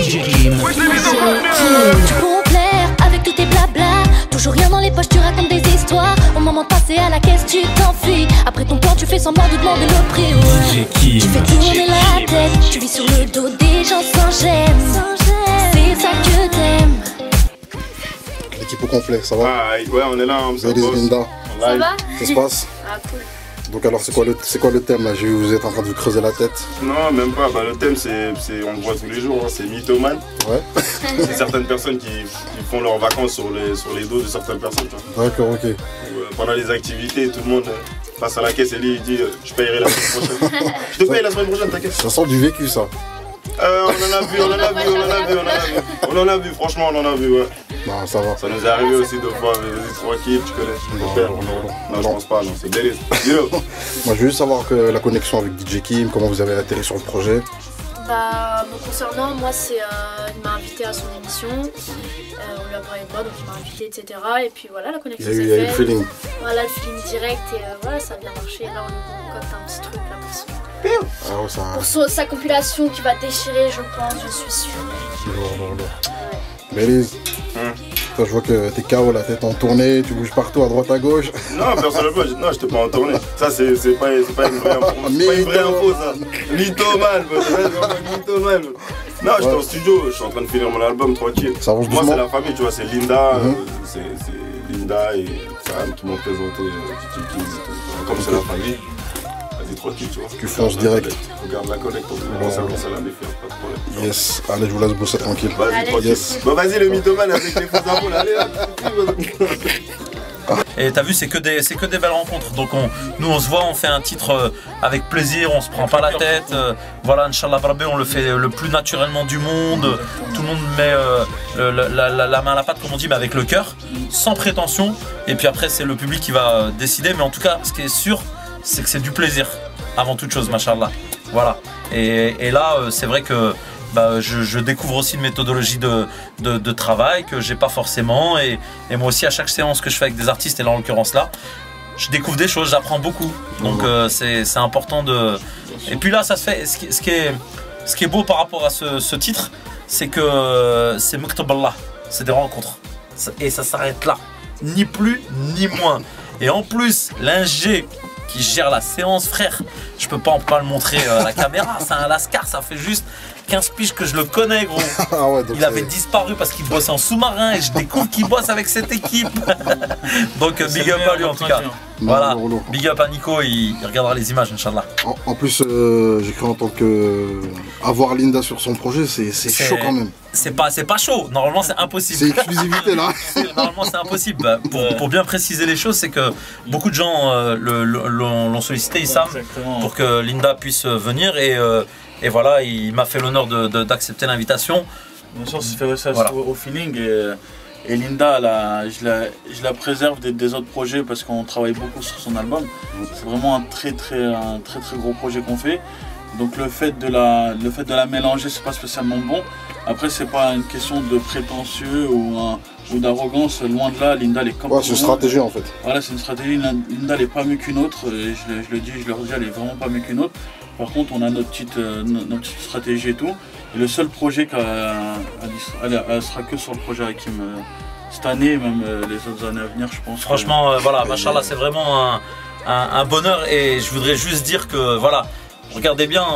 DJ Kim. Tu cours plaire avec tous tes blabla. Toujours rien dans les poches, tu racontes des histoires. Au moment de passer à la caisse, tu t'enfuis. Après ton plan, tu fais semblant de demander le prix. Ouais. Tu fais tourner la tête. Tu vis sur le dos des gens sans gêne. C'est ça que t'aimes. L'équipe au complet, ça va? Ah ouais, on est là, on Vous avez des Linda? Ça va? Ça se passe? Ah cool. Donc alors c'est quoi le thème là? J'ai vu que vous êtes en train de vous creuser la tête. Non, même pas, bah, le thème c'est, on le voit tous les jours, hein, c'est mythomane. Ouais. C'est certaines personnes qui font leurs vacances sur les dos de certaines personnes. D'accord, ok. Pendant les activités, tout le monde passe à la caisse et lui il dit je payerai la semaine prochaine. Je te paye la semaine prochaine, t'inquiète. Ça sent du vécu ça. On en a vu, franchement on en a vu, ouais. Non, ça va. Ça nous est arrivé aussi deux fois, mais vas-y, tranquille, tu connais. Non, je pense pas, non, c'est délire. Moi je veux juste savoir que la connexion avec DJ Kim, comment vous avez atterri sur le projet. Bah, me concernant, moi, il m'a invité à son émission. On lui a parlé de moi, donc il m'a invité, etc. Et puis voilà, la connexion s'est faite. Il y a eu le feeling. Voilà, le feeling direct et voilà, ça a bien marché. Là, on lui concocte un petit truc là Ah ouais, ça... pour sa compilation qui va déchirer, je pense, je suis sûre. Lourd. Bélise, toi je vois que t'es KO, la tête en tournée, tu bouges partout à droite à gauche. Non, personnellement, non, j'étais pas en tournée. Ça, c'est pas une vraie info. C'est pas une vraie info, ça. Mythomane, mythomane. Non, j'étais en studio, je suis en train de finir mon album tranquille. Ça avance moi, doucement. c'est la famille, tu vois, c'est Linda, c'est Linda et Sam qui m'ont présenté DJ Kim et tout. Comme c'est la famille. Vas-y, tranquille, tu vois. Tu fonces direct. Regarde la collecte, on commence à la défaire, pas de problème. Yes, allez, je vous laisse bosser tranquille. Vas-y, tranquille. Yes. Bon, vas-y, le mythomane avec les fausses infos, là, allez, là. Et t'as vu, c'est que des belles rencontres. Donc nous on se voit, on fait un titre avec plaisir, on se prend pas la tête. Voilà, Inch'Allah Rabbi, on le fait le plus naturellement du monde. Tout le monde met la main à la pâte, comme on dit, mais avec le cœur, sans prétention. Et puis après, c'est le public qui va décider. Mais en tout cas, ce qui est sûr, c'est que c'est du plaisir avant toute chose, machallah. Voilà. Et là, c'est vrai que bah, je découvre aussi une méthodologie de travail que j'ai pas forcément, et moi aussi à chaque séance que je fais avec des artistes, et là en l'occurrence là, je découvre des choses, j'apprends beaucoup, donc c'est important de... Et puis là ça se fait, ce qui est beau par rapport à ce titre, c'est que c'est Muktab Allah, c'est des rencontres, et ça s'arrête là, ni plus ni moins. Et en plus l'ingé qui gère la séance, frère, je peux pas le montrer à la caméra, c'est un lascar, ça fait juste 15 piges que je le connais, gros. Ah ouais, il avait disparu parce qu'il bossait en sous-marin et je découvre qu'il bosse avec cette équipe. Donc big up à lui en tout cas. Voilà, big up à Nico, il regardera les images, Inch'Allah. En plus, j'ai cru entendre que avoir Linda sur son projet, c'est chaud quand même. C'est pas chaud, normalement c'est impossible. C'est exclusivité là. Normalement c'est impossible. Bah, pour bien préciser les choses, c'est que beaucoup de gens l'ont sollicité, Issam, pour que Linda puisse venir, et voilà, il m'a fait l'honneur d'accepter l'invitation. Bien sûr, ça fait ça voilà. Au feeling, et Linda, je la préserve des autres projets parce qu'on travaille beaucoup sur son album. C'est vraiment un très gros projet qu'on fait. Donc le fait de la mélanger, c'est pas spécialement bon. Après, c'est pas une question de prétentieux ou d'arrogance, loin de là. Linda, elle est comme c'est une stratégie en fait. Voilà, c'est une stratégie. Linda, elle est pas mieux qu'une autre. Et je le dis, je le redis, elle est vraiment pas mieux qu'une autre. Par contre, on a notre petite stratégie et tout. Et le seul projet elle sera que sur le projet Hakim cette année, même les autres années à venir, je pense. Franchement, voilà, machallah, c'est vraiment un bonheur. Et je voudrais juste dire que, voilà, regardez bien,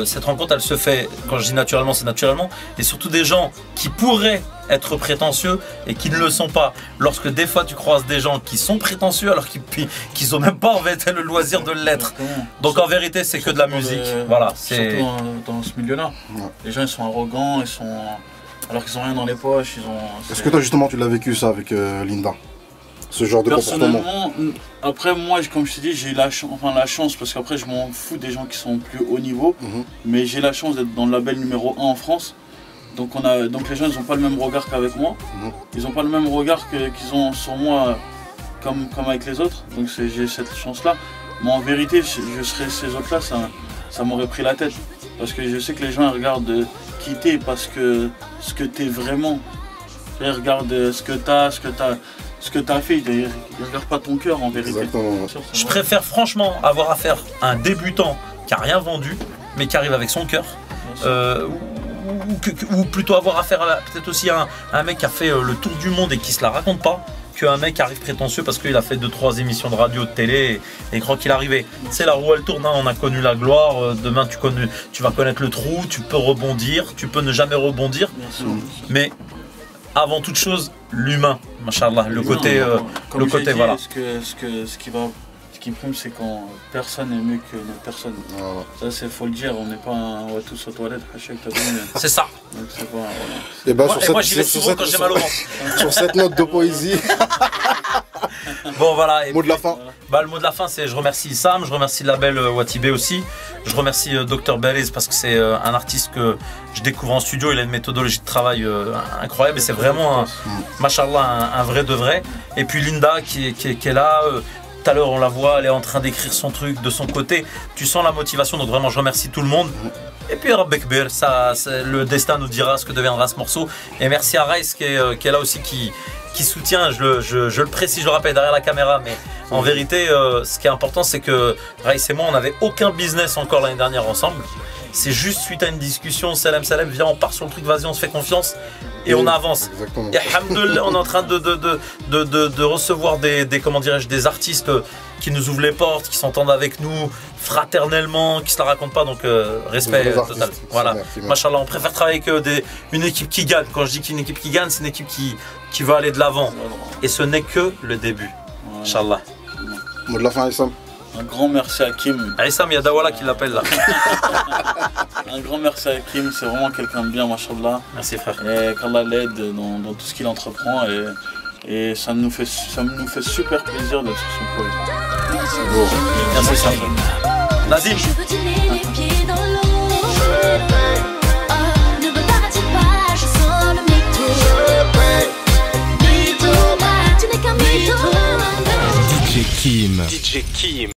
cette rencontre, elle se fait, quand je dis naturellement, c'est naturellement. Et surtout des gens qui pourraient être prétentieux et qui ne le sont pas. Lorsque des fois tu croises des gens qui sont prétentieux alors qu'ils n'ont même pas en fait le loisir de l'être. Donc en vérité c'est que de la musique. Voilà, surtout dans ce milieu-là. Les gens ils sont arrogants, alors qu'ils n'ont rien dans les poches. Est-ce que toi justement tu l'as vécu ça avec Linda? Ce genre de comportement? Après moi, comme je t'ai dit, j'ai eu la chance, parce qu'après je m'en fous des gens qui sont plus haut niveau, mais j'ai la chance d'être dans le label numéro 1 en France. Donc les gens ils n'ont pas le même regard qu'avec moi. Ils n'ont pas le même regard qu'ils ont sur moi comme avec les autres. Donc j'ai cette chance-là. Mais en vérité, je serais ces autres-là, ça m'aurait pris la tête. Parce que je sais que les gens ils regardent qui t'es parce que ce que t'es vraiment. Ils regardent ce que t'as fait, ils ne regardent pas ton cœur en vérité. Exactement. Je préfère franchement avoir affaire à un débutant qui n'a rien vendu, mais qui arrive avec son cœur. ou plutôt avoir affaire à peut-être aussi à un mec qui a fait le tour du monde et qui se la raconte pas, qu'un mec arrive prétentieux parce qu'il a fait 2-3 émissions de radio, de télé et croit qu'il est arrivé. C'est la roue elle tourne, hein, on a connu la gloire, demain tu vas connaître le trou, tu peux rebondir, tu peux ne jamais rebondir, mais avant toute chose, l'humain, machallah, le côté voilà. Ce qui prime, c'est quand personne n'est mieux que notre personne. Ça, c'est faut le dire, on n'est pas on va tous aux toilettes, c'est ça. Donc, c'est pas, voilà. Et ben, et moi j'y vais souvent quand j'ai mal au ventre. Sur cette note de poésie. Bon voilà. Mot de la fin. Bah, le mot de la fin, c'est je remercie Sam, je remercie le label Watibé aussi, je remercie Dr Belez parce que c'est un artiste que je découvre en studio, il a une méthodologie de travail incroyable et c'est vraiment machallah un vrai de vrai. Et puis Linda qui est là. Tout à l'heure on la voit, elle est en train d'écrire son truc de son côté, tu sens la motivation, donc vraiment je remercie tout le monde. Et puis Rabbekber, le destin nous dira ce que deviendra ce morceau. Et merci à Rice qui est là aussi qui soutient, je le précise, je le rappelle derrière la caméra, mais en vérité ce qui est important c'est que Rice et moi on n'avait aucun business encore l'année dernière ensemble. C'est juste suite à une discussion, Salem, viens on part sur le truc, vas-y on se fait confiance et on avance. Exactement. Et alhamdoulilah, on est en train de recevoir des artistes qui nous ouvrent les portes, qui s'entendent avec nous fraternellement, qui se la racontent pas, donc respect total. Voilà. Machallah, on préfère travailler avec une équipe qui gagne. Quand je dis qu'une équipe qui gagne, c'est une équipe qui va aller de l'avant. Et ce n'est que le début. Inch'Allah. Mot de la fin, Issam. Un grand merci à Kim. Issam, il y a Dawala qui l'appelle là. Un grand merci à Kim, c'est vraiment quelqu'un de bien, machallah. Merci frère. Et qu'Allah l'aide dans tout ce qu'il entreprend et ça nous fait super plaisir d'être sur son projet. C'est beau. Merci Sam. Nazim. Je veux tenir les pieds dans l'eau. Ne me paraît-il pas, je sens le mytho. Mytho, tu n'es qu'un mytho. DJ Kim.